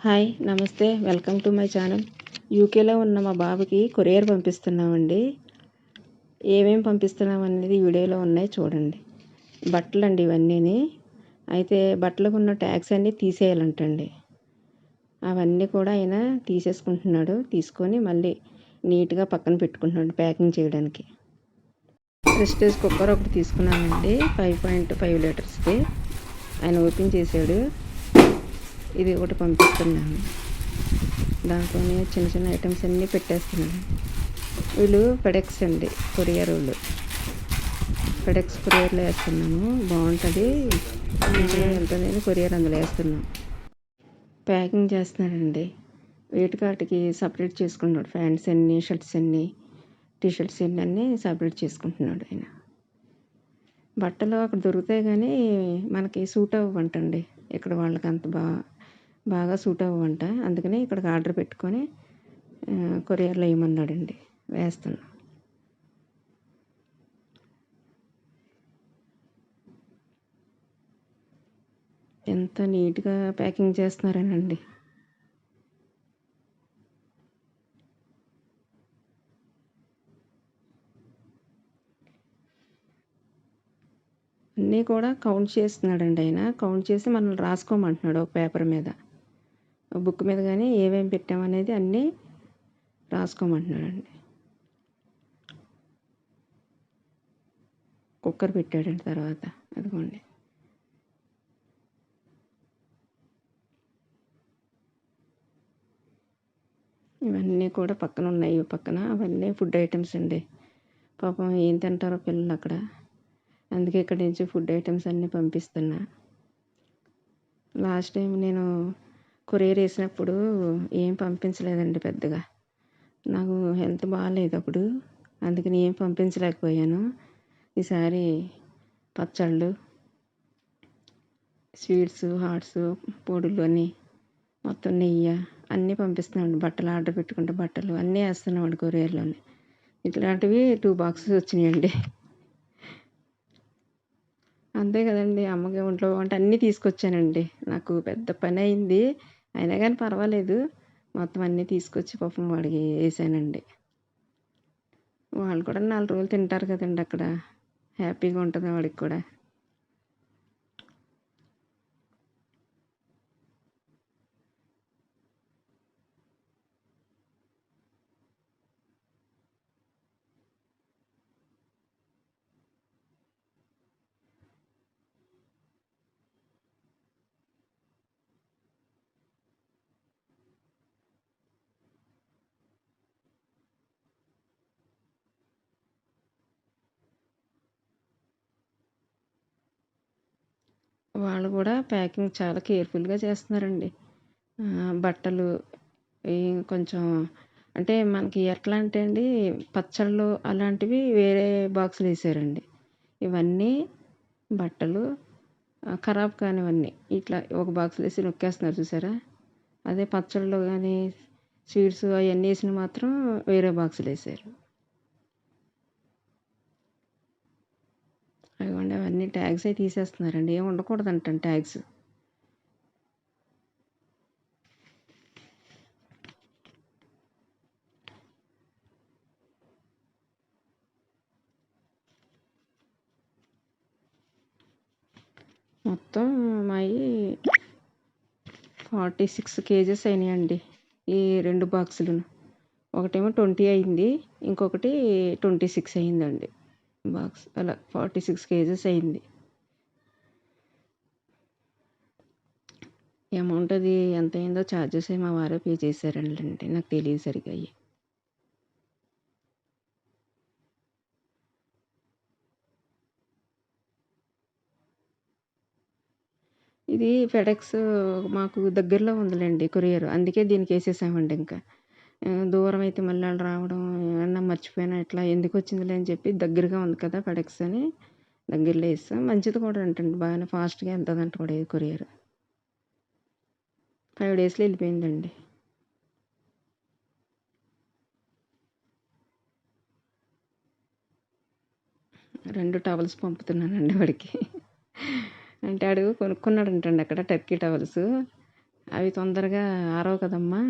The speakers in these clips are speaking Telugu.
హాయ్ నమస్తే వెల్కమ్ టు మై ఛానల్. యూకేలో ఉన్న మా బాబుకి కొరియర్ పంపిస్తున్నామండి. ఏమేమి పంపిస్తున్నాం అనేది వీడియోలో ఉన్నాయి చూడండి. బట్టలు అండి ఇవన్నీని. అయితే బట్టలకు ఉన్న ట్యాగ్స్ అన్నీ తీసేయాలంటండి. అవన్నీ కూడా ఆయన తీసేసుకుంటున్నాడు. తీసుకొని మళ్ళీ నీట్గా పక్కన పెట్టుకుంటున్నాడు ప్యాకింగ్ చేయడానికి. ప్రెస్టేజ్ కుక్కర్ ఒకటి తీసుకున్నానండి, 5.5 లీటర్స్ది. ఆయన ఓపెన్ చేశాడు. ఇది ఒకటి పంపిస్తున్నాను. దాంట్లోనే చిన్న చిన్న ఐటమ్స్ అన్నీ పెట్టేస్తున్నాను. వీళ్ళు ఫెడెక్స్ అండి, కొరియర్ వాళ్ళు. ఫెడెక్స్ కొరియర్లో వేస్తున్నాను, బాగుంటుంది. వెళ్తుందని కొరియర్ అందులో వేస్తున్నాం. ప్యాకింగ్ చేస్తున్నాడండి. వాటికి సపరేట్ చేసుకుంటున్నాడు. ప్యాంట్స్ అన్నీ, షర్ట్స్ అన్నీ, టీషర్ట్స్ అన్నీ సపరేట్ చేసుకుంటున్నాడు ఆయన. బట్టలు అక్కడ దొరుకుతాయి కానీ మనకి సూట్ అవ్వంటండి. ఇక్కడ వాళ్ళకి అంత బాగా సూట్ అవ్వంట. అందుకని ఇక్కడికి ఆర్డర్ పెట్టుకొని కొరియర్లో వేయమన్నాడండి, వేస్తున్నాం. ఎంత నీట్గా ప్యాకింగ్ చేస్తున్నారేనండి. అన్నీ కూడా కౌంట్ చేస్తున్నాడండి ఆయన. కౌంట్ చేసి మనల్ని రాసుకోమంటున్నాడు ఒక పేపర్ మీద, బుక్ మీద కానీ ఏమేమి పెట్టామనేది అన్నీ రాసుకోమంటున్నాడండి. కుక్కర్ పెట్టాడండి తర్వాత. అదిగోండి, ఇవన్నీ కూడా పక్కన ఉన్నాయి. పక్కన అవన్నీ ఫుడ్ ఐటమ్స్ అండి. పాపం ఏం తింటారో పిల్లలు అక్కడ, అందుకే ఇక్కడి నుంచి ఫుడ్ ఐటమ్స్ అన్నీ పంపిస్తున్నా. లాస్ట్ టైం నేను కొరియర్ వేసినప్పుడు ఏం పంపించలేదండి పెద్దగా. నాకు హెల్త్ బాగాలేదు అప్పుడు, అందుకని ఏం పంపించలేకపోయాను. ఈసారి పచ్చళ్ళు, స్వీట్స్, హాట్స్, పొడులు అన్నీ, మొత్తం నెయ్యి అన్నీ పంపిస్తున్నామండి. బట్టలు ఆర్డర్ పెట్టుకుంటే బట్టలు అన్నీ వేస్తున్నామండి కొరియర్లోనే. ఇట్లాంటివి 2 బాక్సెస్ వచ్చినాయండి. అంతే కదండి, అమ్మకి ఒంట్లో వంట అన్నీ తీసుకొచ్చానండి. నాకు పెద్ద పని అయింది, అయినా కానీ పర్వాలేదు. మొత్తం అన్నీ తీసుకొచ్చి పాపం వాడికి వేసానండి. వాళ్ళు కూడా 4 రోజులు తింటారు కదండి అక్కడ, హ్యాపీగా ఉంటుంది వాడికి కూడా. వాళ్ళు కూడా ప్యాకింగ్ చాలా కేర్ఫుల్గా చేస్తున్నారండి. బట్టలు కొంచెం అంటే మనకి ఎట్లా అంటే అండి, పచ్చళ్ళు అలాంటివి వేరే బాక్సులు వేసారండి. ఇవన్నీ బట్టలు ఖరాబ్ కానివన్నీ ఇట్లా ఒక బాక్సులు వేసి నొక్కేస్తున్నారు చూసారా. అదే పచ్చళ్ళు కానీ స్వీట్స్ అవన్నీ వేసినవి మాత్రం వేరే బాక్సులు వేసారు. అదిగోండి, అవన్నీ ట్యాగ్స్ అవి తీసేస్తున్నారండి. ఏమి ఉండకూడదంట ట్యాగ్స్. మొత్తం మావి 46 కేజెస్ అయినాయండి ఈ 2 బాక్సులను. ఒకటేమో 20 అయింది, ఇంకొకటి 26 అయిందండి బాక్స్. అలా 46 కేజెస్ అయింది. అమౌంట్ అది ఎంత అయిందో ఛార్జెస్ మా వారే పే చేశారండి, నాకు తెలియదు సరిగ్గా అయ్యి. ఇది ఫెడెక్స్ మాకు దగ్గరలో ఉందిలేండి కొరియర్, అందుకే దీనికి వేసేసామండి. ఇంకా దూరం అయితే మళ్ళీ వాళ్ళు రావడం, ఏమన్నా మర్చిపోయినా ఇట్లా ఎందుకు వచ్చిందిలే అని చెప్పి దగ్గరగా ఉంది కదా ఫెడెక్స్ అని దగ్గరలో వేస్తాం. మంచిది కూడా అంటండి, బాగానే ఫాస్ట్గా వెళ్తుందంట కూడా ఈ కొరియర్. 5 డేస్లో వెళ్ళిపోయిందండి. రెండు టవల్స్ పంపుతున్నానండి వాడికి. అంటే ఆడు కొనుక్కున్నాడు అంటండి అక్కడ టర్కీ టవల్స్. అవి తొందరగా ఆరవు కదమ్మా,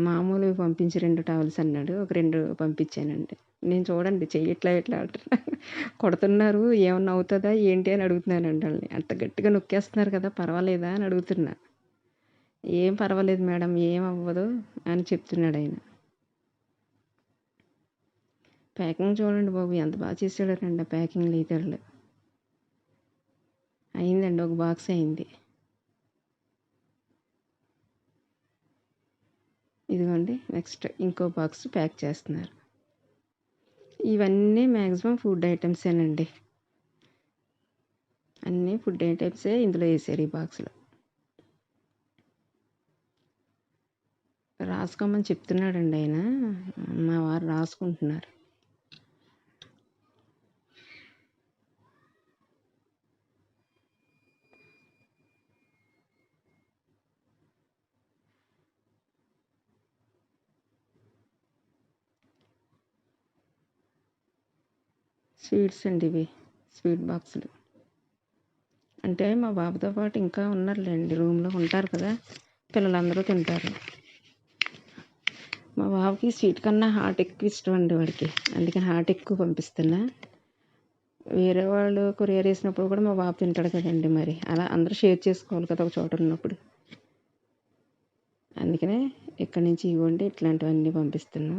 మామూలువి పంపించి 2 టవల్స్ అన్నాడు. ఒక 2 పంపించానండి. నేను చూడండి చెయ్యి ఇట్లా అంటున్నా కొడుతున్నారు, ఏమన్నా అవుతుందా ఏంటి అని అడుగుతున్నానండి వాళ్ళని. అంత గట్టిగా నొక్కేస్తున్నారు కదా, పర్వాలేదా అని అడుగుతున్నా. ఏం పర్వాలేదు మేడం, ఏం అవ్వదు అని చెప్తున్నాడు ఆయన. ప్యాకింగ్ చూడండి బాబు ఎంత బాగా చేసాడోనండి. ప్యాకింగ్ లీటర్లు అయిందండి, ఒక బాక్స్ అయింది. ఇదిగోండి నెక్స్ట్ ఇంకో బాక్స్ ప్యాక్ చేస్తున్నారు. ఇవన్నీ మ్యాక్సిమం ఫుడ్ ఐటమ్సేనండి. అన్నీ ఫుడ్ ఐటమ్సే ఇందులో వేసారు ఈ బాక్స్లో. రాసుకోమని చెప్తున్నాడండి ఆయన, మా వారు రాసుకుంటున్నారు. స్వీట్స్ అండి ఇవి, స్వీట్ బాక్సులు. అంటే మా బాబుతో పాటు ఇంకా ఉన్నారులేండి, రూమ్లో ఉంటారు కదా, పిల్లలందరూ తింటారు. మా బాబుకి స్వీట్ కన్నా హాట్ ఎక్కువ ఇష్టం అండి వాడికి, అందుకని హాట్ ఎక్కువ పంపిస్తున్నా. వేరే వాళ్ళు కొరియర్ వేసినప్పుడు కూడా మా బాబు తింటాడు కదండి, మరి అలా అందరూ షేర్ చేసుకోవాలి కదా ఒక చోట ఉన్నప్పుడు. అందుకనే ఇక్కడి నుంచి ఇవ్వండి ఇట్లాంటివన్నీ పంపిస్తున్నా.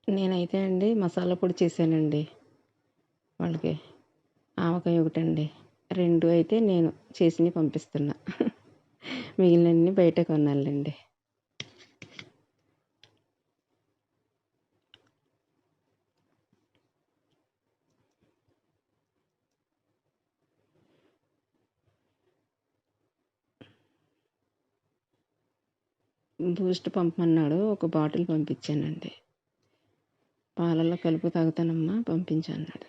నేనైతే అండి మసాలా పొడి చేశానండి వాళ్ళకి. ఆవకాయ ఒకటండి, 2 అయితే నేను చేసినవి పంపిస్తున్నా. మిగిలినన్ని బయట కొనాలండి. బూస్ట్ పంపమన్నాడు, ఒక బాటిల్ పంపించానండి. పాలల్లో కలుపు తాగుతానమ్మా పంపించు అన్నాడు.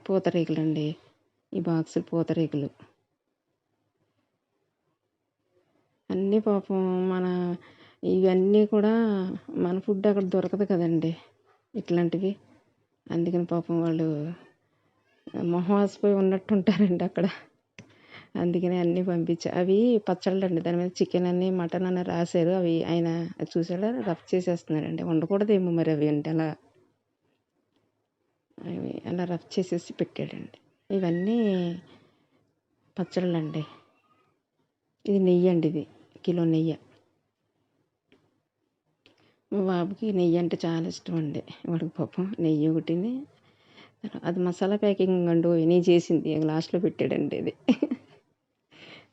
పూతరేకులండి, ఈ బాక్సులు పూతరేకులు. అన్నీ పాపం మన ఇవన్నీ కూడా మన ఫుడ్ అక్కడ దొరకదు కదండి ఇట్లాంటివి. అందుకని పాపం వాళ్ళు మొహం వాసిపోయి ఉన్నట్టు ఉంటారండి అక్కడ. అందుకని అన్నీ పంపించా. అవి పచ్చళ్ళు అండి, దాని మీద చికెన్ అని మటన్ అని రాశారు. అవి ఆయన చూసాడా రఫ్ చేసేస్తున్నాడండి. ఉండకూడదేమో మరి అవి అంటే అలా రఫ్ చేసేసి పెట్టాడండి. ఇవన్నీ పచ్చళ్ళండి. ఇది నెయ్యి అండి, ఇది కిలో నెయ్యి. మా బాబుకి నెయ్యి అంటే చాలా ఇష్టం అండి. వాడికి పాపం నెయ్యి ఒకటిని, అది మసాలా ప్యాకింగ్ అండి నెయ్యి చేసింది లాస్ట్లో పెట్టాడండి ఇది.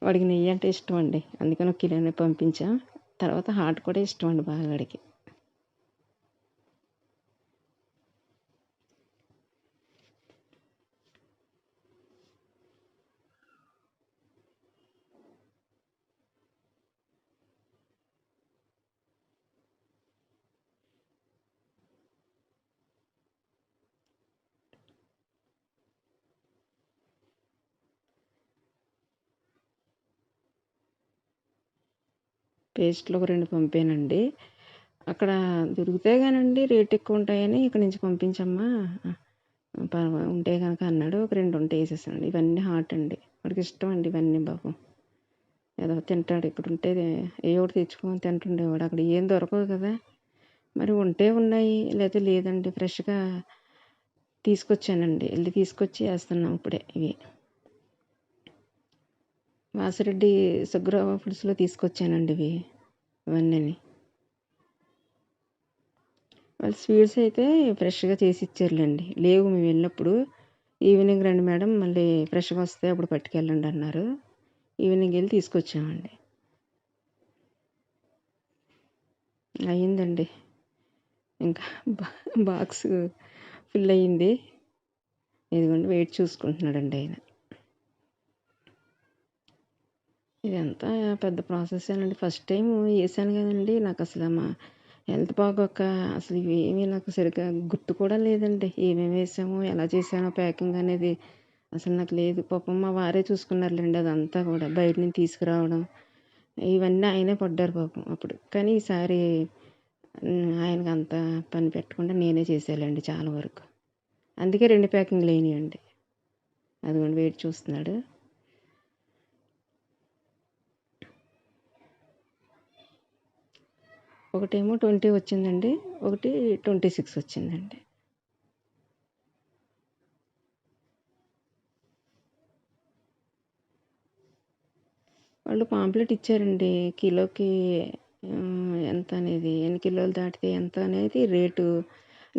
వాడికి నెయ్యి అంటే ఇష్టం అండి, అందుకని 1 కిలోనే పంపించాం. తర్వాత హాట్ కూడా ఇష్టం అండి బాగా వాడికి. పేస్ట్లు ఒక 2 పంపానండి. అక్కడ దొరికితే కానండి రేట్ ఎక్కువ ఉంటాయని ఇక్కడి నుంచి పంపించమ్మా ఉంటే కనుక అన్నాడు. ఒక 2 ఉంటే వేసేసానండి. ఇవన్నీ హాట్ అండి, వాడికి ఇష్టం అండి ఇవన్నీ. బాబు ఏదో తింటాడు, ఇక్కడ ఉంటే ఏ ఒకటి తెచ్చుకొని తింటుండేవాడు. అక్కడ ఏం దొరకవు కదా, మరి ఉంటే ఉన్నాయి లేకపోతే లేదండి. ఫ్రెష్గా తీసుకొచ్చానండి, వెళ్ళి తీసుకొచ్చి వేస్తున్నాం ఇప్పుడే. ఇవి వాసిరెడ్డి సుగ్రావ ఫుడ్స్లో తీసుకొచ్చానండి ఇవన్నీ. వాళ్ళు స్వీట్స్ అయితే ఫ్రెష్గా చేసి ఇచ్చారులేండి. లేవు మేము వెళ్ళినప్పుడు. ఈవినింగ్ రండి మేడం, మళ్ళీ ఫ్రెష్గా వస్తే అప్పుడు పట్టుకెళ్ళండి అన్నారు. ఈవినింగ్ వెళ్ళి తీసుకొచ్చామండి. అయ్యిందండి, ఇంకా బాక్స్ ఫుల్ అయ్యింది. ఇదిగోండి వెయిట్ చూసుకుంటున్నాడండి ఆయన. ఇదంతా పెద్ద ప్రాసెసేనండి. ఫస్ట్ టైం వేసాను కదండి, నాకు అసలు మా హెల్త్ బాగోక అసలు ఇవేమీ నాకు సరిగ్గా గుర్తు కూడా లేదండి. ఏమేమి వేసామో ఎలా చేశానో ప్యాకింగ్ అనేది అసలు నాకు లేదు. పాపం మా వారే చూసుకున్నారులేండి అదంతా కూడా, బయట నుంచి తీసుకురావడం ఇవన్నీ ఆయనే పడ్డారు పాపం అప్పుడు. కానీ ఈసారి ఆయనకి అంత పని పెట్టకుండా నేనే చేసేయాలండి చాలా వరకు. అందుకే 2 ప్యాకింగ్లు అయినాయండి. అదిగోండి వెయిట్ చూస్తున్నాడు. ఒకటేమో 20 వచ్చిందండి, ఒకటి 26 వచ్చిందండి. వాళ్ళు పాంప్లెట్ ఇచ్చారండి. కిలోకి ఎంత అనేది, ఎన్ని కిలోలు దాటితే ఎంత అనేది రేటు.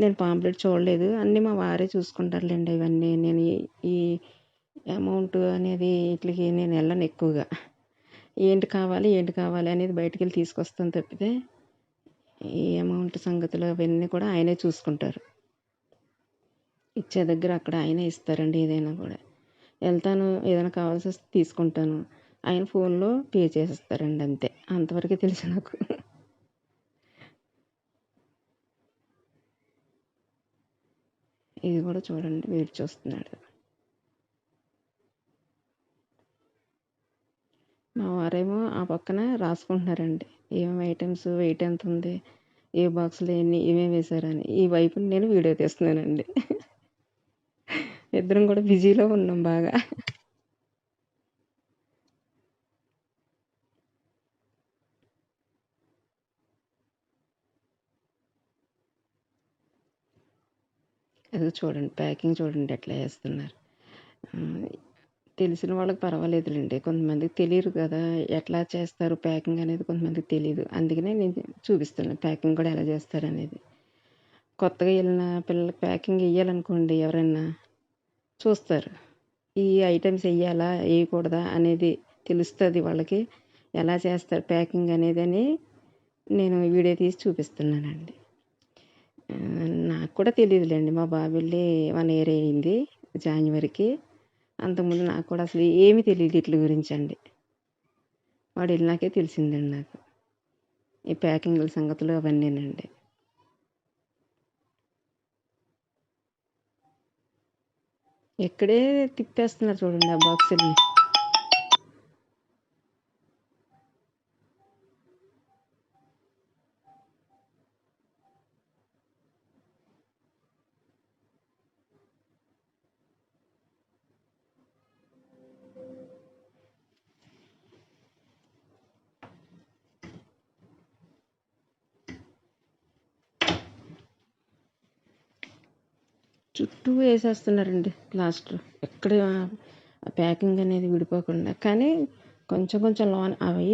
నేను పాంప్లెట్ చూడలేదు. అన్నీ మా వారే చూసుకుంటారులేండి ఇవన్నీ. నేను ఈ అమౌంట్ అనేది వీటికి నేను వెళ్ళను ఎక్కువగా. ఏంటి కావాలి అనేది బయటికి వెళ్ళి తీసుకొస్తాను తప్పితే ఈ అమౌంట్ సంగతులు అవన్నీ కూడా ఆయనే చూసుకుంటారు. ఇచ్చే దగ్గర అక్కడ ఆయనే ఇస్తారండి. ఏదైనా కూడా వెళ్తాను, ఏదైనా కావాల్సి వస్తే తీసుకుంటాను, ఆయన ఫోన్లో పే చేసేస్తారండి, అంతే. అంతవరకే తెలుసు నాకు. ఇది కూడా చూడండి, వెయిట్ చూస్తున్నాడు. మా వారేమో ఆ పక్కన రాసుకుంటున్నారండి, ఏమేమి ఐటమ్స్, వెయిట్ ఎంత ఉంది, ఏ బాక్స్లో ఎన్ని ఏమేమి వేశారని. ఈ వైపుని నేను వీడియో తీస్తున్నానండి. ఇద్దరం కూడా బిజీలో ఉన్నాం బాగా. అది చూడండి, ప్యాకింగ్ చూడండి ఎట్లా వేస్తున్నారు. తెలిసిన వాళ్ళకి పర్వాలేదులేండి, కొంతమందికి తెలియదు కదా ఎట్లా చేస్తారు ప్యాకింగ్ అనేది, కొంతమందికి తెలియదు. అందుకనే నేను చూపిస్తున్నాను ప్యాకింగ్ కూడా ఎలా చేస్తారనేది. కొత్తగా వెళ్ళిన పిల్లలకి ప్యాకింగ్ వేయాలనుకోండి, ఎవరైనా చూస్తారు ఈ ఐటమ్స్ వేయాలా వేయకూడదా అనేది తెలుస్తుంది వాళ్ళకి. ఎలా చేస్తారు ప్యాకింగ్ అనేది అని నేను వీడియో తీసి చూపిస్తున్నానండి. నాకు కూడా తెలియదులేండి, మా బాబు వెళ్ళి 1 ఇయర్ అయింది జాన్వరికి. అంతకుముందు నాకు కూడా అసలు ఏమీ తెలియదు వీటి గురించి అండి. వాడు వెళ్ళినాకే తెలిసిందండి నాకు ఈ ప్యాకింగ్ల సంగతులు అవన్నీనండి. ఇక్కడే తిప్పేస్తున్నారు చూడండి ఆ బాక్సుల్ని. చుట్టూ వేసేస్తున్నారండి ప్లాస్టర్, ఎక్కడ ప్యాకింగ్ అనేది విడిపోకుండా. కానీ కొంచెం కొంచెం లోన్ అవి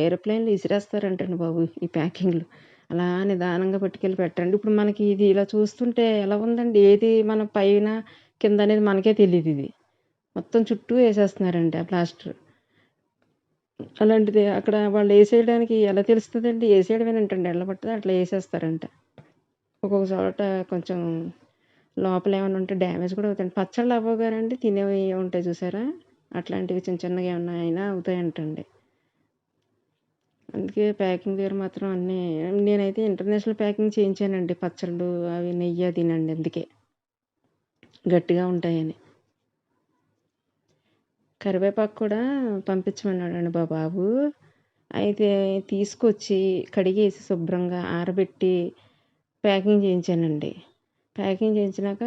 ఏరోప్లేన్లు విసిరేస్తారంటండి బాబు ఈ ప్యాకింగ్లు. అలా నిదానంగా పట్టుకెళ్ళి పెట్టండి. ఇప్పుడు మనకి ఇది ఇలా చూస్తుంటే ఎలా ఉందండి, ఏది మన పైన కింద అనేది మనకే తెలియదు. ఇది మొత్తం చుట్టూ వేసేస్తున్నారండి ఆ ప్లాస్టర్. అలాంటిది అక్కడ వాళ్ళు వేసేయడానికి ఎలా తెలుస్తుందండి, వేసేయడమేనంటండి, ఎట్లా పడితే అట్లా వేసేస్తారంట. ఒక్కొక్క చోట కొంచెం లోపల ఏమైనా ఉంటే డ్యామేజ్ కూడా అవుతాయండి. పచ్చళ్ళు అవ్వవు కానండి, తినేవి ఉంటాయి చూసారా, అట్లాంటివి చిన్న చిన్నగా ఏమన్నా అయినా అవుతాయంటండి. అందుకే ప్యాకింగ్ దగ్గర మాత్రం అన్నీ, నేనైతే ఇంటర్నేషనల్ ప్యాకింగ్ చేయించానండి పచ్చళ్ళు అవి, నెయ్యి తినండి, అందుకే గట్టిగా ఉంటాయని. కరివేపాకు కూడా పంపించమన్నాడండి బాబు. అయితే తీసుకొచ్చి కడిగేసి శుభ్రంగా ఆరబెట్టి ప్యాకింగ్ చేయించానండి. ప్యాకింగ్ చేయించినాక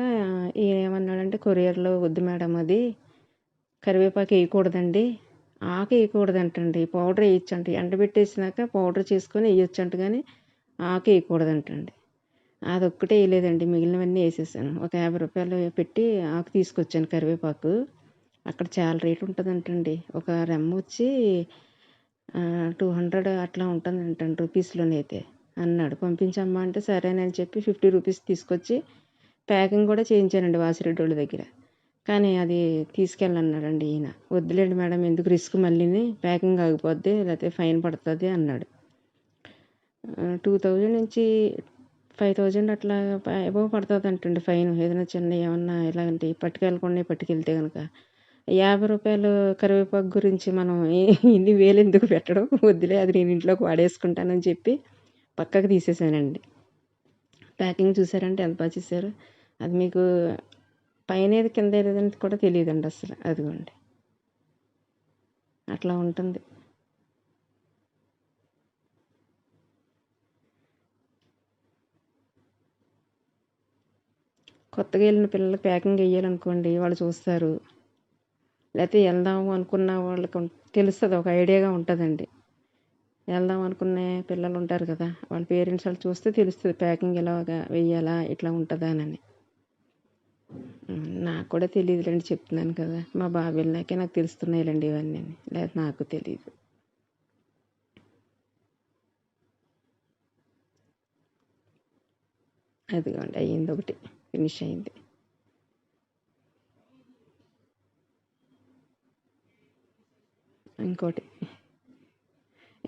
ఈయన ఏమన్నాడంటే, కొరియర్లో వద్దు మేడం, అది కరివేపాకు వేయకూడదండి, ఆకు వేయకూడదంటండి, పౌడర్ వేయొచ్చంట, ఎండబెట్టేసినాక పౌడర్ చేసుకొని వేయొచ్చంట, కానీ ఆకు వేయకూడదంటండి. అదొక్కటే వేయలేదండి, మిగిలినవన్నీ వేసేసాను. ఒక 50 రూపాయలు పెట్టి ఆకు తీసుకొచ్చాను కరివేపాకు. అక్కడ చాలా రేటు ఉంటుందంటండి. ఒక రెమ్మ వచ్చి 200 అట్లా ఉంటుందంటండి రూపీస్లోనైతే అన్నాడు. పంపించమ్మా అంటే సరేనని చెప్పి 50 రూపీస్ తీసుకొచ్చి ప్యాకింగ్ కూడా చేయించానండి వాసిరెడ్డి వాళ్ళ దగ్గర. కానీ అది తీసుకెళ్ళన్నాడండి ఈయన. వద్దులేండి మేడం, ఎందుకు రిస్క్, మళ్ళీని ప్యాకింగ్ ఆగిపోద్ది లేకపోతే ఫైన్ పడుతుంది అన్నాడు. 2000 నుంచి 5000 అట్లా ఎబో పడుతుంది అంటండి ఫైన్, ఏదైనా చిన్న ఏమన్నా ఇలాంటి పట్టుకెళ్తే కనుక. 50 రూపాయలు కరివేపాకు గురించి మనం ఇన్ని వేలు ఎందుకు పెట్టడం, వద్దులే అది నేను ఇంట్లోకి వాడేసుకుంటానని చెప్పి పక్కకు తీసేసానండి. ప్యాకింగ్ చూసారంటే ఎంత బాగా చేశారు. అది మీకు పైన ఏది కింద ఏదని కూడా తెలియదండి అసలు. అదిగోండి అట్లా ఉంటుంది. కొత్తగా వెళ్ళిన పిల్లలకి ప్యాకింగ్ వేయాలనుకోండి, వాళ్ళు చూస్తారు. లేకపోతే వెళ్దాము అనుకున్న వాళ్ళకి తెలుస్తుంది, ఒక ఐడియాగా ఉంటుందండి. వెళ్దాం అనుకునే పిల్లలు ఉంటారు కదా, వాళ్ళ పేరెంట్స్ వాళ్ళు చూస్తే తెలుస్తుంది ప్యాకింగ్ ఎలాగా వెయ్యాలా, ఇట్లా ఉంటుందా అని. నాకు కూడా తెలియదులేండి, చెప్తున్నాను కదా. మా బాబు వెళ్ళాకే నాకు తెలుస్తున్నాయిలేండి ఇవన్నీ, లేదా నాకు తెలియదు. అదిగోండి అయ్యింది, ఒకటి ఫినిష్ అయింది.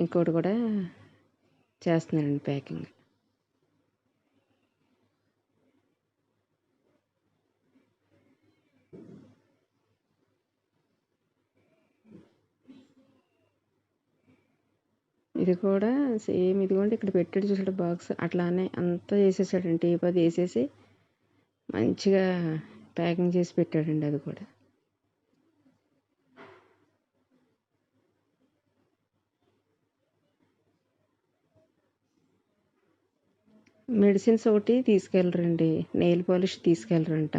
ఇంకోటి కూడా చేస్తున్నానండి ప్యాకింగ్. ఇది కూడా సేమ్, ఇదిగోండి ఇక్కడ పెట్టాడు చూసాడు బాక్స్, అట్లానే అంతా వేసేసాడండి. టేప్ అది వేసేసి మంచిగా ప్యాకింగ్ చేసి పెట్టాడండి. అది కూడా మెడిసిన్స్ ఒకటి తీసుకెళ్ళరండి, నెయిల్ పాలిష్ తీసుకెళ్ళరంట.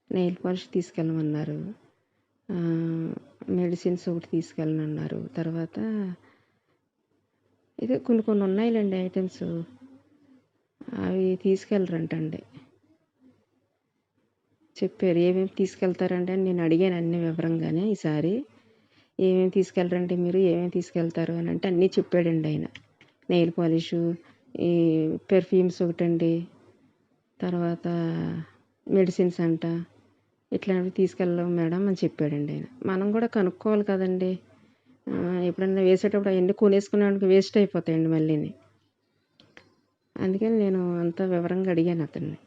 నెయిల్ పాలిష్ తీసుకెళ్ళమన్నారు, మెడిసిన్స్ ఒకటి తీసుకెళ్ళనన్నారు. తర్వాత ఇది కొన్ని ఉన్నాయిలేండి ఐటమ్స్, అవి తీసుకెళ్ళరంటండి. చెప్పారు ఏమేమి తీసుకెళ్తారండి అని నేను అడిగాను అన్ని వివరంగానే. ఈసారి ఏమేమి తీసుకెళ్ళరండి మీరు, ఏమేమి తీసుకెళ్తారు అని అంటే అన్నీ చెప్పాడండి ఆయన. నెయిల్ పాలిషు, ఈ పెర్ఫ్యూమ్స్ ఒకటండి, తర్వాత మెడిసిన్స్ అంట, ఇట్లాంటివి తీసుకెళ్ళాం మేడం అని చెప్పాడండి ఆయన. మనం కూడా కనుక్కోవాలి కదండి, ఎప్పుడన్నా వేసేటప్పుడు అవన్నీ కొనేసుకున్నానికి వేస్ట్ అయిపోతాయండి మళ్ళీని. అందుకని నేను అంత వివరంగా అడిగాను అతన్ని.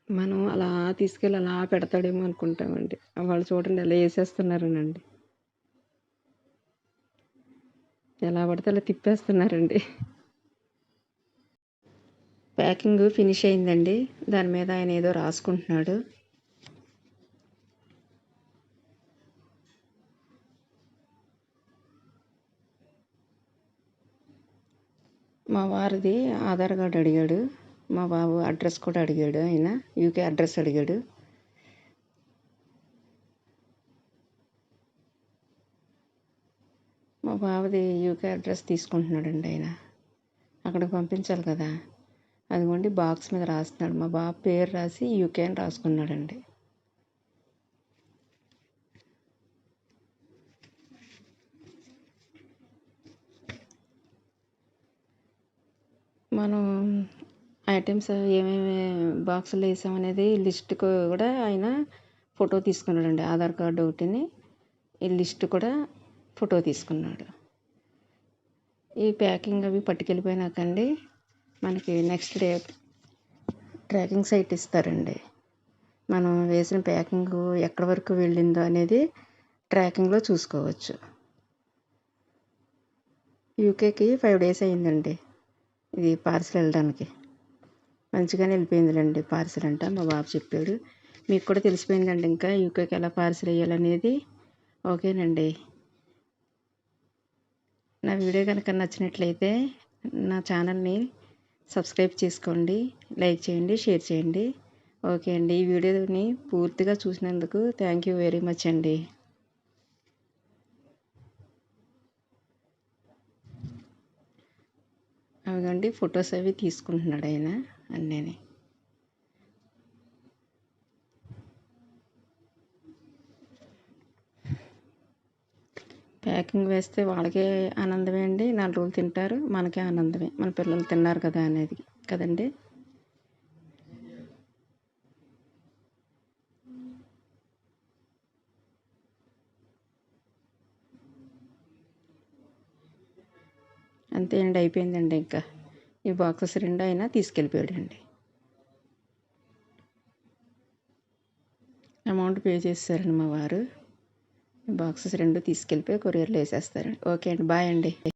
మనం అలా తీసుకెళ్ళి అలా పెడతాడేమో అనుకుంటామండి. వాళ్ళు చూడండి ఎలా వేసేస్తున్నారనండి, ఎలా పడితే అలా తిప్పేస్తున్నారండి. ప్యాకింగ్ ఫినిష్ అయిందండి. దాని మీద ఆయన ఏదో రాసుకుంటున్నాడు. మా వారిది ఆధార్ కార్డు అడిగాడు, మా బాబు అడ్రస్ కూడా అడిగాడు. ఆయన యూకే అడ్రస్ అడిగాడు. మా బాబుది యూకే అడ్రస్ తీసుకుంటున్నాడండి ఆయన, అక్కడికి పంపించాలి కదా. అదిగోండి బాక్స్ మీద రాస్తున్నాడు, మా బాబు పేరు రాసి యూకే అని రాసుకున్నాడండి. మనం ఐటమ్స్ ఏమేమి బాక్సులు వేసామనేది లిస్ట్ కూడా ఆయన ఫోటో తీసుకున్నాడండి. ఆధార్ కార్డు ఒకటిని, ఈ లిస్ట్ కూడా ఫోటో తీసుకున్నాడు. ఈ ప్యాకింగ్ అవి పట్టుకెళ్ళిపోయినాకండి మనకి నెక్స్ట్ డే ట్రాకింగ్ సైట్ ఇస్తారండి. మనం వేసిన ప్యాకింగ్ ఎక్కడి వరకు వెళ్ళిందో అనేది ట్రాకింగ్లో చూసుకోవచ్చు. యూకేకి 5 days అయిందండి ఇది పార్సిల్ వెళ్ళడానికి. మంచిగానే వెళ్ళిపోయిందిలేండి పార్సిల్ అంట, మా బాబు చెప్పాడు. మీకు కూడా తెలిసిపోయిందండి ఇంకా యూకేకి ఎలా పార్సిల్ వేయాలనేది. ఓకేనండి, నా వీడియో కనుక నచ్చినట్లయితే నా ఛానల్ని సబ్స్క్రైబ్ చేసుకోండి, లైక్ చేయండి, షేర్ చేయండి. ఓకే అండి, ఈ వీడియోని పూర్తిగా చూసినందుకు థ్యాంక్ యూ వెరీ మచ్ అండి. అవిగండి ఫొటోస్ అవి తీసుకుంటున్నాడు ఆయన అన్నీ. ప్యాకింగ్ వేస్తే వాళ్ళకే ఆనందమే అండి, 4 రోజులు తింటారు, మనకే ఆనందమే, మన పిల్లలు తిన్నారు కదా అనేది కదండి. అంతే అండి, అయిపోయిందండి. ఇంకా ఈ బాక్సెస్ 2 అయినా తీసుకెళ్ళిపోయాడండి. అమౌంట్ పే చేస్తారండి మా వారు. బాక్సెస్ 2 తీసుకెళ్ళిపోయి కొరియర్లో వేసేస్తారండి. ఓకే అండి, బాయ్ అండి.